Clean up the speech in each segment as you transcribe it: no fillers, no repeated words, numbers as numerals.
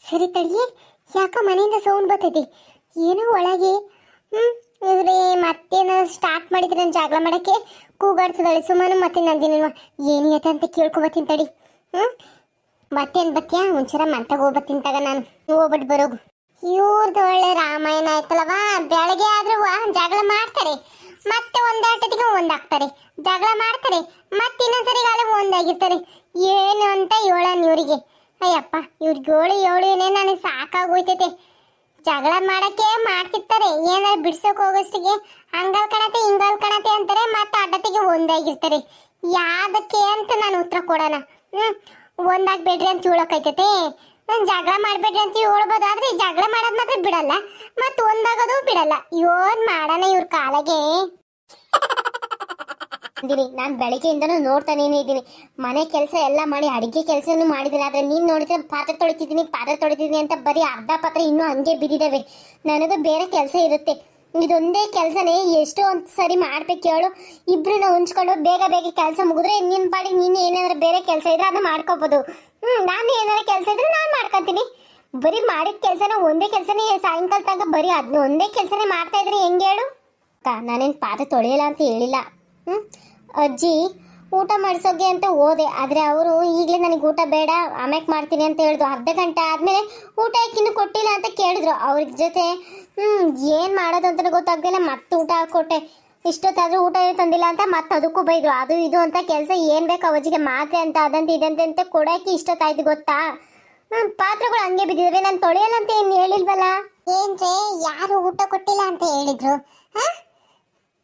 ಸರಿ ತಡಿಯೇ, ಯಾಕ ಮನೆಯಿಂದ ಸೌಂಡ್ ಬರ್ತೈತಿ? ಏನೋ ಒಳಗೆ. ಇವ್ರಿ ಮತ್ತೇನ ಸ್ಟಾರ್ಟ್ ಮಾಡಿದ್ರೆ ನಾನು ಜಗಳ ಮಾಡಕ್ಕೆ ಕೂಗಾಡ್ಸದಳೆ ಸುಮ್ಮನೆ. ಮತ್ತೆ ನಂದಿನ ಏನಿಯತ ಅಂತ ಕೇಳ್ಕೊಬತ್ತೀನಿ ತಡಿ. ಮತ್ತೇನು ಬತ್ತೀಯಾ? ಒಂಚೂರ ಮಂತಾಗ ಹೋಗ್ಬತ್ತೀನಿ ತಗ ನಾನು. ಹೋಗ್ಬಿಟ್ಟು ಬರೋಗು. ಇವ್ರದ್ದು ಒಳ್ಳೆ ರಾಮಾಯಣ ಆಯ್ತಲ್ಲವ. ಬೆಳಗ್ಗೆ ಆದ್ರೂ ಜಗಳ ಮಾಡ್ತಾರೆ, ಮತ್ತೆ ಒಂದಾಟದಿಗೆ ಒಂದಾಗ್ತಾರೆ, ಜಗಳ ಮಾಡ್ತಾರೆ, ಮತ್ತೆ ಇನ್ನೊಂದ್ಸರಿಗಾಲ ಒಂದಾಗಿರ್ತಾರೆ. ಏನು ಅಂತ ಹೇಳನ್ ಇವ್ರಿಗೆ. ಅಯ್ಯಪ್ಪ, ಇವ್ರಿಗೆ ಏಳೇನೆ ನನಗೆ ಸಾಕಾಗೋಯ್ತೈತೆ. ಜಗಳ ಮಾಡಕ್ಕೆ ಮಾಡ್ತಿರ್ತಾರೆ, ಏನಾದ್ರು ಬಿಡ್ಸೋಕೆ ಹೋಗೋಷ್ಟಿಗೆ ಹಂಗಲ್ ಕಣತೆ ಹಿಂಗಲ್ ಕಣತೆ ಅಂತಾರೆ, ಮತ್ತೆ ಅಡ್ಡತಿಗೆ ಒಂದಾಗಿರ್ತಾರೆ. ಯಾವ್ದಕ್ಕೆ ಅಂತ ನಾನು ಉತ್ತರ ಕೊಡೋಣ? ಒಂದಾಗ್ಬೇಡ್ರಿ ಅಂತ ಹೇಳೋಕೈತೈತೆ. ಜಗಳ ಮಾಡ್ಬೇಡ್ರಿ ಅಂತ ಹೇಳ್ಬೋದು, ಆದ್ರೆ ಜಗಳ ಮಾಡೋದ್ ಮಾತ್ರ ಬಿಡಲ್ಲ, ಮತ್ತೆ ಒಂದಾಗೋದು ಬಿಡಲ್ಲ. ಏನ್ ಮಾಡೋಣ ಇವ್ರ ಕಾಲಗೆ? ನಾನು ಬೆಳಗ್ಗೆಯಿಂದನೂ ನೋಡ್ತಾನೇ ಇದ್ದೀನಿ. ಮನೆ ಕೆಲಸ ಎಲ್ಲ ಮಾಡಿ ಅಡಿಗೆ ಕೆಲಸನೂ ಮಾಡಿದ್ದೀನಿ. ಆದ್ರೆ ನೀನ್ ನೋಡಿದ್ರೆ ಪಾತ್ರೆ ತೊಳಿತಿದ್ದೀನಿ ಅಂತ ಬರೀ ಅರ್ಧ ಪಾತ್ರೆ ಇನ್ನೂ ಹಂಗೆ ಬಿದ್ದಿದ್ದಾವೆ. ನನಗೂ ಬೇರೆ ಕೆಲಸ ಇರುತ್ತೆ. ಇದೊಂದೇ ಕೆಲಸನೇ ಎಷ್ಟು ಒಂದು ಸರಿ ಮಾಡ್ಬೇಕು ಹೇಳು? ಇಬ್ರನ್ನ ಹೊಂಚ್ಕೊಂಡು ಬೇಗ ಬೇಗ ಕೆಲಸ ಮುಗಿದ್ರೆ ನಿನ್ ಪಾಡಿ ನೀನು ಏನಾದ್ರು ಬೇರೆ ಕೆಲಸ ಇದ್ರೆ ಅದನ್ನ ಮಾಡ್ಕೋಬಹುದು. ನಾನು ಏನಾದ್ರು ಕೆಲಸ ಇದ್ರೆ ನಾನು ಮಾಡ್ಕೊಂತೀನಿ. ಬರೀ ಮಾಡಿದ ಕೆಲಸನ ಒಂದೇ ಕೆಲಸನೇ ಸಾಯಂಕಾಲ ತನಕ ಬರೀ ಅದನ್ನ ಒಂದೇ ಕೆಲಸನೇ ಮಾಡ್ತಾ ಇದ್ರೆ ಹೆಂಗೆ ಹೇಳು? ನಾನೇನು ಪಾತ್ರೆ ತೊಳೆಯಲ್ಲ ಅಂತ ಹೇಳಿಲ್ಲ. ಅಜ್ಜಿ ಊಟ ಮಾಡಿಸೋಗೆ ಅಂತ ಹೋದೆ, ಆದರೆ ಅವರು ಈಗಲೇ ನನಗೆ ಊಟ ಬೇಡ ಆಮ್ಯಾಕೆ ಮಾಡ್ತೀನಿ ಅಂತ ಹೇಳಿದ್ರು. ಅರ್ಧ ಗಂಟೆ ಆದಮೇಲೆ ಊಟ ಯಾಕಿನ್ನೂ ಕೊಟ್ಟಿಲ್ಲ ಅಂತ ಕೇಳಿದ್ರು. ಅವ್ರ ಜೊತೆ ಏನು ಮಾಡೋದು ಅಂತಲೂ ಗೊತ್ತಾಗ್ತಿಲ್ಲ. ಮತ್ತೆ ಊಟ ಹಾಕೊಟ್ಟೆ. ಇಷ್ಟೊತ್ತಾದರೂ ಊಟ ತಂದಿಲ್ಲ ಅಂತ ಮತ್ತೆ ಅದಕ್ಕೂ ಬೈದ್ರು. ಅದು ಇದು ಅಂತ ಕೆಲಸ ಏನು ಬೇಕು ಅವಜಿಗೆ ಮಾತ್ರೆ ಅಂತ ಅದಂತೆ ಇದಂತೆ ಅಂತ ಕೊಡೋಕೆ ಇಷ್ಟೊತ್ತಾಯ್ತು ಗೊತ್ತಾ? ಪಾತ್ರೆಗಳು ಹಂಗೆ ಬಿದ್ದಿದ್ದಾವೆ. ನಾನು ತೊಳೆಯಲ್ಲ ಅಂತ ಏನು ಹೇಳಿಲ್ವಲ್ಲ? ಏನ್ರೆ ಯಾರು ಊಟ ಕೊಟ್ಟಿಲ್ಲ ಅಂತ ಹೇಳಿದ್ರು?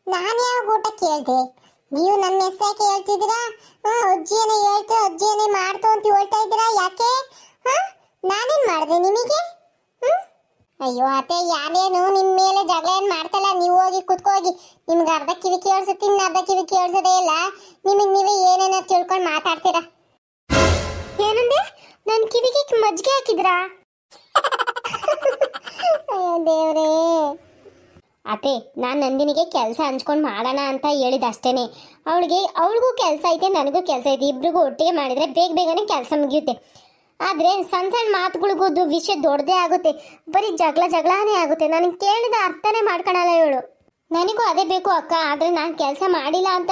ನಾನು ಯಾವಾಗ ಊಟ ಕೇಳಿದೆ? ನೀವು ನನ್ನ ಹೆಸರು ಹೇಳ್ತಿದ್ದೀರಾ? ಅಜ್ಜಿಯನೇ ಹೇಳ್ತು, ಅಜ್ಜಿಯನೇ ಮಾಡ್ತು ಅಂತ ಹೇಳ್ತಾ ಇದ್ದೀರಾ. ಯಾಕೆ? ನಾನೇನ್ ಮಾಡಿದೆ ನಿಮಗೆ? ಅಯ್ಯೋ ಅತ್ತೆ, ಯಾರೇನು ನಿಮ್ಮ ಮೇಲೆ ಜಗಳ ಏನು ಮಾಡ್ತಲ್ಲ. ನೀವು ಹೋಗಿ ಕುತ್ಕೋಗಿ. ನಿಮ್ಗೆ ಅರ್ಧ ಕಿವಿ ಕೇಳಿಸುತ್ತೆ, ಇನ್ನು ಅರ್ಧ ಕಿವಿ ಕೇಳಿಸೋದೇ ಇಲ್ಲ. ನಿಮಗೆ ನೀವೇ ಏನೇನೋ ತಿಳ್ಕೊಂಡು ಮಾತಾಡ್ತೀರಾ. ಏನಂದೆ? ನನ್ನ ಕಿವಿಗೆ ಮಜ್ಜಿಗೆ ಹಾಕಿದ್ರಾ? ಅಯ್ಯೋ ದೇವ್ರೇ. ಅತ್ತೆ, ನಾನು ನಂದಿನಿಗೆ ಕೆಲಸ ಹಂಚ್ಕೊಂಡು ಮಾಡೋಣ ಅಂತ ಹೇಳಿದ ಅಷ್ಟೇನೆ. ಅವಳಿಗೂ ಕೆಲಸ ಐತೆ, ನನಗೂ ಕೆಲಸ ಐತೆ. ಇಬ್ರಿಗೂ ಒಟ್ಟಿಗೆ ಮಾಡಿದರೆ ಬೇಗನೆ ಕೆಲಸ ಮುಗಿಯುತ್ತೆ. ಆದರೆ ಸಣ್ಣ ಸಣ್ಣ ಮಾತುಗಳಿಗೂ ವಿಷಯ ದೊಡ್ಡದೇ ಆಗುತ್ತೆ. ಬರೀ ಜಗಳನೇ ಆಗುತ್ತೆ. ನನಗೆ ಕೇಳಿದ ಅರ್ಥನೇ ಮಾಡ್ಕೊಳಲ್ಲ ಇವಳು. ನನಗೂ ಅದೇ ಬೇಕು ಅಕ್ಕ, ಆದರೆ ನಾನು ಕೆಲಸ ಮಾಡಿಲ್ಲ ಅಂತ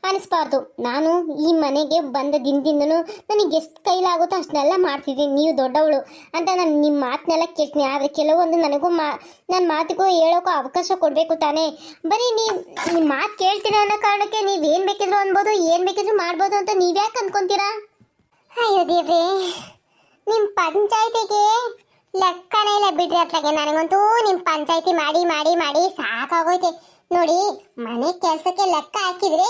ಅನಿಸ್ಬಾರ್ದು. ನಾನು ಈ ಮನೆಗೆ ಬಂದ ದಿನದಿಂದನೂ ನನಗೆ ಎಷ್ಟು ಕೈಲಾಗುತ್ತೋ ಅಷ್ಟನ್ನೆಲ್ಲ ಮಾಡ್ತಿದ್ದೀನಿ. ನೀವು ದೊಡ್ಡವಳು ಅಂತ ನಾನು ನಿಮ್ಮ ಮಾತನ್ನೆಲ್ಲ ಕೇಳ್ತೀನಿ. ಆದರೆ ಕೆಲವೊಂದು ನನಗೂ ನನ್ನ ಮಾತಿಗೂ ಹೇಳೋಕ್ಕೂ ಅವಕಾಶ ಕೊಡಬೇಕು ತಾನೇ. ಬರೀ ನಿಮ್ಮ ಮಾತು ಕೇಳ್ತೀರಾ ಅನ್ನೋ ಕಾರಣಕ್ಕೆ ನೀವೇನು ಬೇಕಿದ್ರು ಅನ್ಬೋದು, ಏನು ಬೇಕಿದ್ರು ಮಾಡ್ಬೋದು ಅಂತ ನೀವ್ಯಾಕೆ ಅಂದ್ಕೊತೀರಾ? ಅಯ್ಯೋ ದೇವ್ರೇ, ನಿಮ್ಮ ಪಂಚಾಯತಿಗೆ ಲೆಕ್ಕನೇ ಇಲ್ಲ ಬಿಡ್ರಿ. ಅತ್ಲಾಗೆ ನನಗಂತೂ ನಿಮ್ಮ ಪಂಚಾಯತಿ ಮಾಡಿ ಮಾಡಿ ಮಾಡಿ ಸಾಕಾಗೋಯ್ತೆ. ನೋಡಿ, ಮನೆ ಕೆಲಸಕ್ಕೆ ಲೆಕ್ಕ ಹಾಕಿದ್ರೆ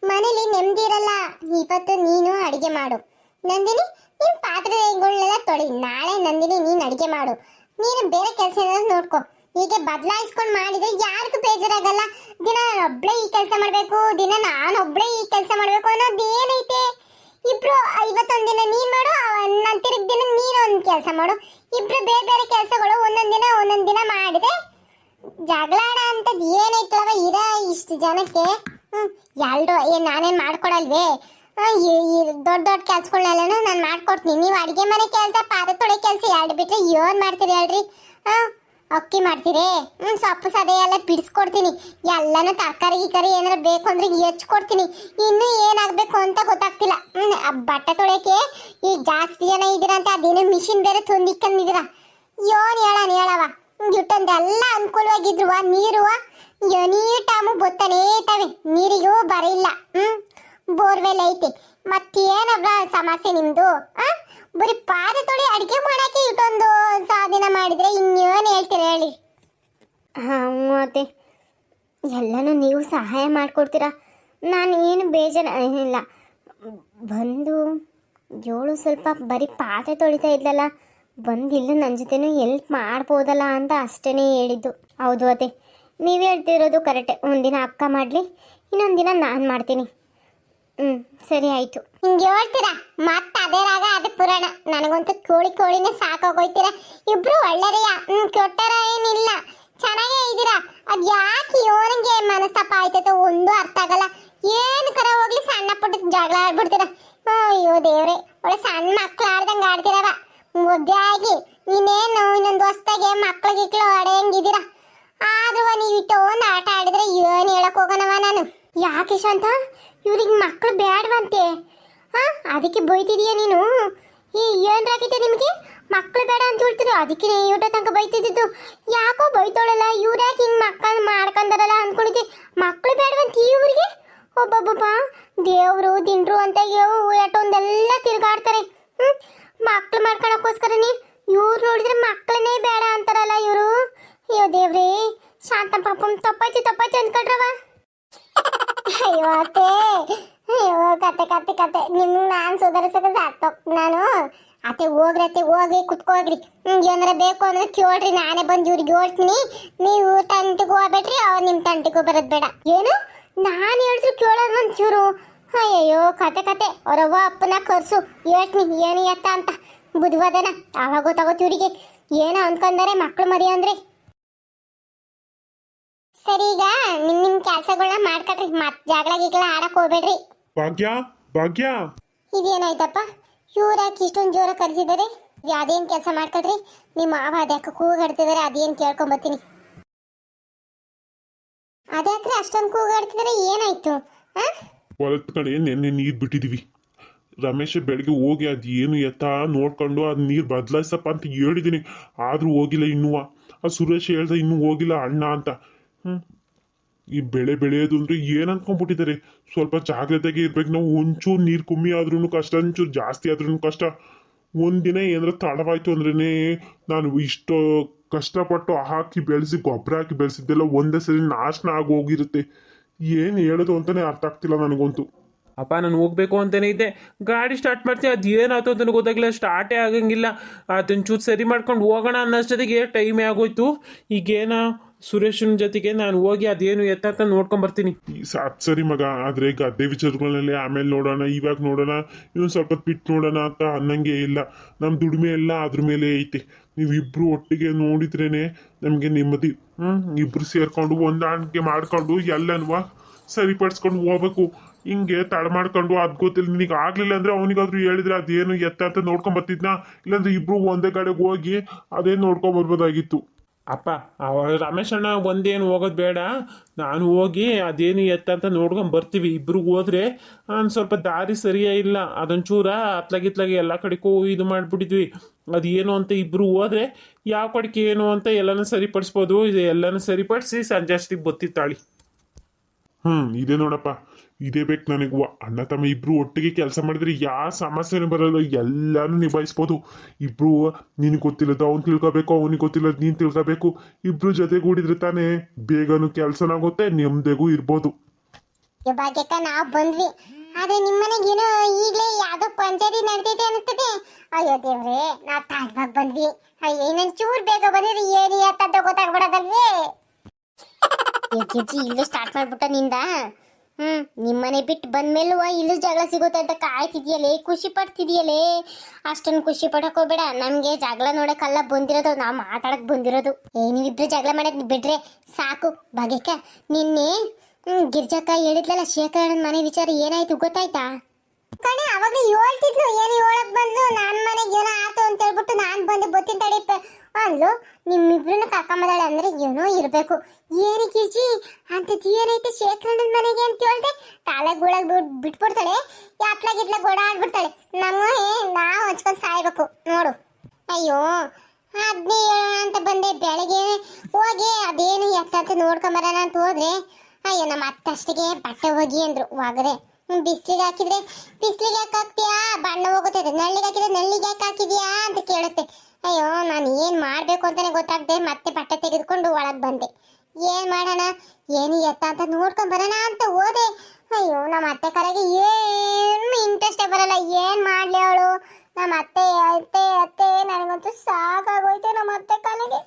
ಮನೇಲಿ ನೆಮ್ಮದಿ ಇರಲ್ಲ. ಇವತ್ತು ನೀನು ಅಡಿಗೆ ಮಾಡು ನಂದಿನಿ, ನಿಮ್ಮ ಪಾತ್ರೆಗಳನ್ನೆಲ್ಲ ತೊಳಿ. ನಾಳೆ ನಂದಿನಿ ನೀನು ಅಡಿಗೆ ಮಾಡು. ನೀನು ಬೇರೆ ಕೆಲಸ ಏನಾದ್ರು ನೋಡ್ಕೊ. ಹೀಗೆ ಬದಲಾಯಿಸ್ಕೊಂಡು ಮಾಡಿದ್ರೆ ಯಾರಿಗೂ ಬೇಜಾರಾಗಲ್ಲ. ದಿನ ಒಬ್ಳೇ ಈ ಕೆಲಸ ಮಾಡಬೇಕು, ದಿನ ನಾನೊಬ್ಳೇ ಈ ಕೆಲಸ ಮಾಡಬೇಕು ಅನ್ನೋದು ಏನೈತೆ? ಇಬ್ರು ಇವತ್ತೊಂದು ದಿನ ನೀನ್ ಮಾಡು, ತಿರುಗ್ ದಿನ ನೀನೊಂದು ಕೆಲಸ ಮಾಡು. ಇಬ್ರು ಬೇರೆ ಬೇರೆ ಕೆಲಸಗಳು ಒಂದೊಂದು ದಿನ ಮಾಡಿದ್ರೆ ಜಗಳಾಡ ಅಂತದ್ ಏನೈತವ ಇರ ಇಷ್ಟು ಜನಕ್ಕೆ. ಎಲ್ರು ನಾನೇನ್ ಮಾಡ್ಕೊಡಲ್ವೇ? ದೊಡ್ಡ ಕೆಲ್ಸಗಳನ್ನೆಲ್ಲ ನಾನು ಮಾಡ್ಕೊಡ್ತೀನಿ. ನೀವು ಅಡಿಗೆ ಮನೆ ಕೆಲಸ, ಪಾತ್ರೆ ತೊಳೆ ಕೆಲಸ ಎರಡು ಬಿಟ್ರೆ ಏನ್ ಮಾಡ್ತೀರಿ ಹೇಳ್ರಿ? ಅಕ್ಕಿ ಮಾಡ್ತೀರಿ, ಸೊಪ್ಪು ಸದೆ ಎಲ್ಲ ಬಿಡಿಸ್ಕೊಡ್ತೀನಿ. ಎಲ್ಲಾನು ತರಕಾರಿ ಗಿಕಾರಿ ಏನಾರು ಬೇಕು ಅಂದ್ರೆ ಹೆಚ್ಚಿಕೊಡ್ತೀನಿ. ಇನ್ನು ಏನಾಗಬೇಕು ಅಂತ ಗೊತ್ತಾಗ್ತಿಲ್ಲ. ಬಟ್ಟೆ ತೊಳೆಯಕ್ಕೆ ಈಗ ಜಾಸ್ತಿ ಜನ ಇದ್ದೀರಾ ಅಂತ ಅದೇನೋ ಮಿಷಿನ್ ಬೇರೆ ತಂದಿಕ್ಕಂದಿದ್ದೀರಾ. ಏನ್ ಹೇಳವ ಇಟ್ಟೊಂದೆಲ್ಲ ಅನುಕೂಲವಾಗಿದ್ರು. ನೀರು ಎನಿ ಟೈಮು ಬತ್ತಾನೇ ಇರ್ತವೆ. ನೀರಿಗೂ ಬರಿಲ್ಲ. ಬೋರ್ವೆಲ್ ಐತೆ. ಮತ್ತೇನಬ್ರ ಸಮಸ್ಯೆ ನಿಮ್ದು? ಬರೀ ಪಾತ್ರೆ ತೊಳಿ ಅಡಿಗೆ ಮಾಡಕ್ಕೆ ಇಟ್ಟೊಂದು ಸಾಧನ ಮಾಡಿದ್ರೆ ಇನ್ನೇನು ಹೇಳ್ತೀರ ಹೇಳಿ? ಮತ್ತೆ ಎಲ್ಲನೂ ನೀವು ಸಹಾಯ ಮಾಡಿಕೊಡ್ತೀರಾ. ನಾನು ಏನು ಬೇಜಾರಿಲ್ಲ. ಬಂದು ಏಳು ಸ್ವಲ್ಪ ಬರೀ ಪಾತ್ರೆ ತೊಳಿತಾ ಇದ್ಲಲ್ಲ, ಬಂದು ಇಲ್ಲ ನನ್ನ ಜೊತೆನೂ ಎಲ್ಪ್ ಮಾಡ್ಬೋದಲ್ಲ ಅಂತ ಅಷ್ಟೇ ಹೇಳಿದ್ದು. ಹೌದು ಅದೇ, ನೀವು ಹೇಳ್ತಿರೋದು ಕರೆಕ್ಟೆ. ಒಂದಿನ ಅಕ್ಕ ಮಾಡಲಿ, ಇನ್ನೊಂದು ದಿನ ನಾನು ಮಾಡ್ತೀನಿ. ಸರಿ ಆಯಿತು. ಹಿಂಗೆ ಹೇಳ್ತೀರಾ ಮತ್ತೆ ಅದೇ ರಾಗ ಅದೇ ಪುರಾಣ. ನನಗಂತೂ ಕೋಳಿನೇ ಸಾಕಾಗೋಯ್ತೀರ. ಇಬ್ರು ಒಳ್ಳೆರೆಯ, ಕೆಟ್ಟರ ಏನಿಲ್ಲ, ಚೆನ್ನಾಗೇ ಇದ್ದೀರಾ. ಅದು ಯಾಕೆ ಇವನಿಗೆ ಮನಸ್ತಾಪ ಆಯ್ತೈತೆ ಒಂದು ಅರ್ಥ ಆಗಲ್ಲ. ಏನು ಕರ ಹೋಗ್ಲಿ ಸಣ್ಣ ಪುಟ್ಟ ಜಗಳ ಆಡ್ಬಿಡ್ತೀರ. ಅಯ್ಯೋ ದೇವ್ರೆ, ಒಳ್ಳೆ ಸಣ್ಣ ಮಕ್ಳು ಆಡ್ದಂಗೆ ಆಡ್ತಿರವ. ಮುದ್ದೆ ಆಗಿ ಇನ್ನೇನು ಇನ್ನೊಂದು ಹೊಸ್ದಾಗೆ ಮಕ್ಳಿಗಿಕ್ಳು ಹೊಡೆಯಂಗಿದ್ದೀರಾ ಆದ್ರೂ ನೀವು ಇಟ್ಟು ಒಂದು ಆಟ ಆಡಿದ್ರೆ ಏನು ಹೇಳಕ್ ಹೋಗೋಣವ ನಾನು. ಯಾಕೆ ಶಾಂತ ಇವ್ರಿಗೆ ಮಕ್ಕಳು ಬೇಡವಂತೆ ಹಾ ಅದಕ್ಕೆ ಬೈತಿದೀಯ ನೀನು? ಈ ಏನ್ರಾಗಿದೆ ನಿಮಗೆ? ಮಕ್ಕಳು ಬೇಡ ಅಂತ ಹೇಳ್ತೀರಿ ಅದಕ್ಕೆ ಊಟ ತನಕ ಬೈತಿದ್ದು. ಯಾಕೋ ಬೈತೋಳಲ್ಲ ಇವ್ರು ಯಾಕೆ ಹಿಂಗೆ ಮಕ್ಕಳು ಮಾಡ್ಕೊಂಡಾರಲ್ಲ ಅಂದ್ಕೊಂಡಿದ್ದೆ. ಮಕ್ಕಳು ಬೇಡವಂತ ಇವ್ರಿಗೆ? ಒಬ್ಬೊಬ್ಬ ದೇವ್ರು ದಿಂಡ್ರು ಅಂತ ಎಷ್ಟೊಂದೆಲ್ಲ ತಿರುಗಾಡ್ತಾರೆ. ಮಕ್ಳು ಮಾಡ್ಕೊಳಕ್ಕೋಸ್ಕರನೇ ಇವ್ರು ನೋಡಿದ್ರೆ ಮಕ್ಕಳನ್ನೇ ಬೇಡ ಅಂತಾರಲ್ಲ ಇವರು. ಅಯ್ಯೋ ದೇವ್ರೇ, ಶಾಂತ ಪಾಪಂ ತಪ್ಪಾಯ್ತು ಅಂದ್ಕೊಳ್ರವ. ಅಯ್ಯೋ ಅತ್ತೆ, ಅಯ್ಯೋ ಕತೆ ಕತೆ ಕತೆ ನಿಮ್ಗೆ ನಾನು ಸುಧಾರಿಸಕ್ಕೆ ಸಾಕ್ತೋ ನಾನು. ಅತ್ತೆ ಹೋಗಿ ಕುತ್ಕೋಗ್ರಿ. ಏನಾರ ಬೇಕು ಅಂದ್ರೆ ಕೇಳ್ರಿ, ನಾನೇ ಬಂದು ಇವ್ರಿಗೆ ಹೇಳ್ತೀನಿ. ನೀವು ತಂಟಿಗೂ ಹೋಗ್ಬೇಡ್ರಿ, ಅವ್ರು ನಿಮ್ಮ ತಂಟಿಗೂ ಬರೋದು ಬೇಡ. ಏನು ನಾನು ಹೇಳಿದ್ರು ಕೇಳೋದು ಒಂಚೂರು? ಅಯ್ಯಯ್ಯೋ ಕತೆ ಅವರವ್ವ ಅಪ್ಪನ ಕರ್ಸು ಹೇಳ್ತೀನಿ ಏನು ಎತ್ತ ಅಂತ ಬುದ್ಧಿವಾದನ. ಆವಾಗ ಗೊತ್ತಾಗೋದು ಇವರಿಗೆ ಏನೋ ಅಂದ್ಕೊಂಡಾರೆ ಮಕ್ಕಳು ಮರಿ ಅಂದ್ರೆ. ಸರಿ, ಈಗ ನಿಮ್ ಕೆಲ್ಸಗಳನ್ನ ಮಾಡ್ಕೊಳ್ರಿ, ಮತ್ ಜಗಳ ಗಿಗಳ ಆಡಕ್ ಹೋಗ್ಬೇಡ್ರಿ. ಭಾಗ್ಯ ಇದೇನಾಯ್ತಪ್ಪ, ಇವ್ರಾಕಿ ಇಷ್ಟೊಂದು ಜೋರ ಕರ್ಸಿದ್ದಾರೆ? ಅದೇನ್ ಕೆಲಸ ಮಾಡ್ಕೊಳ್ರಿ. ನಿಮ್ಮ ಮಾವ ಅದಕ್ಕೆ ಕೂಗಾಡ್ತಿದಾರೆ, ಅದೇನ್ ಕೇಳ್ಕೊಂಬತ್ತೀನಿ. ಅದ್ಯಾಕ್ರೆ ಅಷ್ಟೊಂದು ಕೂಗಾಡ್ತಿದಾರೆ, ಏನಾಯ್ತು? ಹೊಲದ ಕಡೆ ನೆನ್ನೆ ನೀರು ಬಿಟ್ಟಿದೀವಿ. ರಮೇಶ್ ಬೆಳಗ್ಗೆ ಹೋಗಿ ಅದು ಏನು ಎತ್ತ ನೋಡ್ಕೊಂಡು ಅದು ನೀರು ಬದಲಾಯಿಸಪ್ಪ ಅಂತ ಹೇಳಿದ್ದೀನಿ, ಆದರೂ ಹೋಗಿಲ್ಲ ಇನ್ನೂ. ಆ ಸುರೇಶ್ ಹೇಳ್ದ ಇನ್ನೂ ಹೋಗಿಲ್ಲ ಅಣ್ಣ ಅಂತ. ಈ ಬೆಳೆಯೋದು ಅಂದ್ರೆ ಏನು ಅನ್ಕೊಂಡ್ಬಿಟ್ಟಿದ್ದಾರೆ. ಸ್ವಲ್ಪ ಜಾಗ್ರತೆಗೆ ಇರ್ಬೇಕು ನಾವು. ಒಂಚೂರು ನೀರು ಕಮ್ಮಿ ಆದ್ರೂ ಕಷ್ಟ, ಒಂಚೂರು ಜಾಸ್ತಿ ಆದ್ರೂ ಕಷ್ಟ. ಒಂದಿನ ಏನಾರ ತಡವಾಯ್ತು ಅಂದ್ರೇ ನಾನು ಇಷ್ಟು ಕಷ್ಟಪಟ್ಟು ಹಾಕಿ ಬೆಳೆಸಿ ಗೊಬ್ಬರ ಹಾಕಿ ಬೆಳೆಸಿದ್ದೆಲ್ಲ ಒಂದೇ ಸರಿ ನಾಶನ ಆಗಿ ಹೋಗಿರುತ್ತೆ. ಏನು ಹೇಳೋದು ಅಂತಾನೆ ಅರ್ಥ ಆಗ್ತಿಲ್ಲ ನನಗಂತೂ. ಅಪ್ಪ ನಾನು ಹೋಗ್ಬೇಕು ಅಂತಲೇ ಇದ್ದೆ, ಗಾಡಿ ಸ್ಟಾರ್ಟ್ ಮಾಡ್ತೀನಿ, ಅದು ಏನಾಯ್ತು ಅಂತಲೂ ಗೊತ್ತಾಗಿಲ್ಲ, ಸ್ಟಾರ್ಟೇ ಆಗಂಗಿಲ್ಲ. ಅದನ್ನ ಚೂರು ಸರಿ ಮಾಡ್ಕೊಂಡು ಹೋಗೋಣ ಅನ್ನೋಷ್ಟೊತ್ತಿಗೆ ಟೈಮೇ ಆಗೋಯ್ತು. ಈಗೇನ ಸುರೇಶನ ಜೊತೆಗೆ ನಾನು ಹೋಗಿ ಅದೇನು ಎತ್ತ ನೋಡ್ಕೊಂಬರ್ತೀನಿ. ಸರಿ ಮಗ, ಆದರೆ ಗದ್ದೆ ವಿಚಾರಗಳಲ್ಲಿ ಆಮೇಲೆ ನೋಡೋಣ, ಇವಾಗ ನೋಡೋಣ, ಇನ್ನೊಂದು ಸ್ವಲ್ಪ ಬಿಟ್ಟು ನೋಡೋಣ ಅಂತ ಅನ್ನಂಗೆ ಇಲ್ಲ. ನಮ್ಮ ದುಡಿಮೆ ಎಲ್ಲ ಅದ್ರ ಮೇಲೆ ಐತೆ. ನೀವಿಬ್ರು ಒಟ್ಟಿಗೆ ನೋಡಿದ್ರೇನೆ ನಮಗೆ ನೆಮ್ಮದಿ. ಇಬ್ರು ಸೇರ್ಕೊಂಡು ಹೊಂದಾಣಿಕೆ ಮಾಡ್ಕೊಂಡು ಎಲ್ಲನೂ ಸರಿಪಡಿಸ್ಕೊಂಡು ಹೋಗ್ಬೇಕು. ಹಿಂಗೆ ತಡ ಮಾಡ್ಕೊಂಡು ಅದ್ ಗೊತ್ತಿಲ್ಲ. ನಿನಗೆ ಆಗ್ಲಿಲ್ಲ ಅಂದ್ರೆ ಅವನಿಗಾದ್ರೂ ಹೇಳಿದ್ರೆ ಅದೇನು ಎತ್ತ ಅಂತ ನೋಡ್ಕೊಂಡ್ ಬರ್ತಿದ್ನ, ಇಲ್ಲಾಂದ್ರೆ ಇಬ್ರು ಒಂದೇ ಕಡೆಗೆ ಹೋಗಿ ಅದೇನು ನೋಡ್ಕೊಂಡ್ ಬರ್ಬೋದಾಗಿತ್ತು. ಅಪ್ಪ ರಮೇಶ್ ಅಣ್ಣ ಒಂದೇನು ಹೋಗೋದು ಬೇಡ, ನಾನು ಹೋಗಿ ಅದೇನು ಎತ್ತ ಅಂತ ನೋಡ್ಕೊಂಡು ಬರ್ತೀವಿ. ಇಬ್ರು ಹೋದ್ರೆ ಸ್ವಲ್ಪ ದಾರಿ ಸರಿಯೇ ಇಲ್ಲ, ಅದೊಂಚೂರ ಅತ್ಲಾಗಿತ್ಲಾಗಿ ಎಲ್ಲ ಕಡೆಗೂ ಇದು ಮಾಡಿಬಿಟ್ಟಿದ್ವಿ. ಅದು ಏನು ಅಂತ ಇಬ್ರು ಹೋದ್ರೆ ಯಾವ ಕಡೆಗೆ ಏನು ಅಂತ ಎಲ್ಲನೂ ಸರಿಪಡಿಸ್ಬೋದು. ಇದು ಎಲ್ಲನೂ ಸರಿಪಡಿಸಿ ಸಂಜೆ ಅಷ್ಟಿಗೆ ಬತ್ತಿತ್ತಾಳಿ. ಇದೇ ನೋಡಪ್ಪ, ಇದೇ ಬೇಕು ನನಗೂ. ಅಣ್ಣ ತಮ್ಮ ಇಬ್ರು ಒಟ್ಟಿಗೆ ಕೆಲಸ ಮಾಡಿದ್ರೆ ಯಾವ ಸಮಸ್ಯೆನೂ ಬರಲ್ಲ, ಎಲ್ಲಾನು ನಿಭಾಯಿಸ್ಬೋದು. ಇಬ್ರು ನಿನಗೆ ಗೊತ್ತಿಲ್ಲದ ಅವ್ನು ತಿಳ್ಕೊಬೇಕು, ಅವನಿಗೆ ಗೊತ್ತಿಲ್ಲದ ನೀನು ತಿಳ್ಕೊಬೇಕು. ಇಬ್ರು ಜೊತೆಗೂಡಿದ್ರೆ ತಾನೇ ಬೇಗನೂ ಕೆಲಸನಾಗುತ್ತೆ, ನೆಮ್ಮದಿಗೂ ಇರ್ಬೋದು. ಭಾಗ್ಯಕ್ಕ ನಾವು ಬಂದ್ವಿ, ಆದ್ರೆ ನಿಮ್ಮನೆಗೆ ಏನೋ ಈಗಲೇ ಯಾವ್ದೋ ಪಂಚಾಯತಿ ನಡ್ತೈತೆ ಅನಿಸ್ತದೆ. ಅಯ್ಯೋ ದೇವ್ರೆ, ನಾವು ತಾಳ್ವಾಗ ಬಂದ್ವಿ. ಅಯ್ಯೋ ಇನ್ನೊಂದು ಚೂರು ಬೇಗ ಬಂದಿದ್ರೆ ಏನು ಎತ್ತಂತ ಗೊತ್ತಾಗ್ಬಿಡೋದಲ್ವೇ. ಇಲ್ಲೇ ಸ್ಟಾರ್ಟ್ ಮಾಡ್ಬಿಟ್ಟ ನಿಂದ. ನಿಮ್ಮನೆ ಬಿಟ್ಟು ಬಂದ್ಮೇಲೂ ಇಲ್ಲೂ ಜಗಳ ಸಿಗುತ್ತೆ ಅಂತ ಕಾಯ್ತಿದ್ಯಲೇ, ಖುಷಿ ಪಡ್ತಿದ್ಯಲೇ. ಅಷ್ಟೊಂದು ಖುಷಿ ಪಡಕ್ ಹೋಗ್ಬೇಡ. ನಮ್ಗೆ ಜಗಳ ನೋಡಕ್ಕಲ್ಲ ಬಂದಿರೋದು, ನಾವು ಮಾತಾಡಕ್ ಬಂದಿರೋದು. ನೀವಿಬ್ರು ಜಗಳ ಮಾಡಕ್ ಬಿಡ್ರೆ ಸಾಕು. ಭಾಗ್ಯಕ್ಕ ನಿನ್ನೆ ಗಿರ್ಜಕ್ಕ ಹೇಳಿದ್ಲಲ್ಲ ಶೇಖರಣ್ಣನ ಮನೆ ವಿಚಾರ, ಏನಾಯ್ತು ಗೊತ್ತಾಯ್ತಾ? ಕಣೆ ಅವಾಗಲೇ ಹೇಳ್ತಿದ್ಲು, ಏನು ಹೇಳಕ್ ಬಂದ್ಲು, ನನ್ನ ಮನೆಗೆ ಏನೋ ಆತು ಅಂತ ಹೇಳ್ಬಿಟ್ಟು ನಾನು ಬಂದು ಬತ್ತಿನ ತಡಿ ಅಂದ್ಲು. ನಿಮ್ಮಿಬ್ರನ್ನ ಕರ್ಕೊಂಬದಾಳೆ ಅಂದ್ರೆ ಏನೋ ಇರ್ಬೇಕು. ಏನು ಕಿರ್ಚಿ ಅಂತದ್ದು ಏನೈತೆ ಶೇಖರಣ್ಣನ ಮನೆಗೆ ಅಂತ ಹೇಳ್ದೆ, ತಲೆ ಗುಳಗ್ ಬಿಟ್ಬಿಡ್ತಾಳೆ, ಯಾತ್ಲಾಗಿತ್ಲ ಗೋಡ ಆಡ್ಬಿಡ್ತಾಳೆ. ನಾವು ಹಚ್ಕೊಂಡು ಸಾಯ್ಬೇಕು ನೋಡು. ಅಯ್ಯೋ ಅದ್ನೇ ಹೇಳೋಣ ಅಂತ ಬಂದೆ, ಬೆಳಗ್ಗೆ ಹೋಗಿ ಅದೇನು ಎತ್ತ ನೋಡ್ಕೊಂಬರೋಣ ಅಂತ ಹೋದ್ರೆ ಅಯ್ಯೋ ನಮ್ಮ ಅತ್ತಷ್ಟಿಗೆ ಬಟ್ಟೆ ಹೋಗಿ ಅಂದ್ರು. ಒಗದೆ ಬಿಸ್ಲಿಗೆ ಹಾಕಿದ್ರೆ ಬಿಸ್ಲಿಗೆ ಯಾಕೆ ಹಾಕ್ತೀಯಾ, ಬಣ್ಣ ಹೋಗುತ್ತದೆ. ನಳ್ಳಿಗೆ ಹಾಕಿದ್ರೆ ನಳ್ಳಿಗೆ ಯಾಕೆ ಹಾಕಿದ್ಯಾ ಅಂತ ಕೇಳುತ್ತೆ. ಅಯ್ಯೋ ನಾನು ಏನು ಮಾಡಬೇಕು ಅಂತಾನೆ ಗೊತ್ತಾಗದೆ ಮತ್ತೆ ಬಟ್ಟೆ ತೆಗೆದುಕೊಂಡು ಒಳಗೆ ಬಂದೆ. ಏನು ಮಾಡೋಣ, ಏನು ಎತ್ತ ಅಂತ ನೋಡ್ಕೊಂಡು ಬರೋಣ ಅಂತ ಹೋದೆ. ಅಯ್ಯೋ ನಮ್ಮ ಅತ್ತೆ ಕರೆಗೆ ಏನು ಇಂಟ್ರೆಸ್ಟೇ ಬರಲ್ಲ. ಏನು ಮಾಡಲಿ ಅವಳು, ನಮ್ಮ ಅತ್ತೆ ಅತ್ತೆ ಅತ್ತೆ ನನಗಂತೂ ಸಾಕಾಗೋಯ್ತು ನಮ್ಮ ಅತ್ತೆ ಕಲೆಗೆ.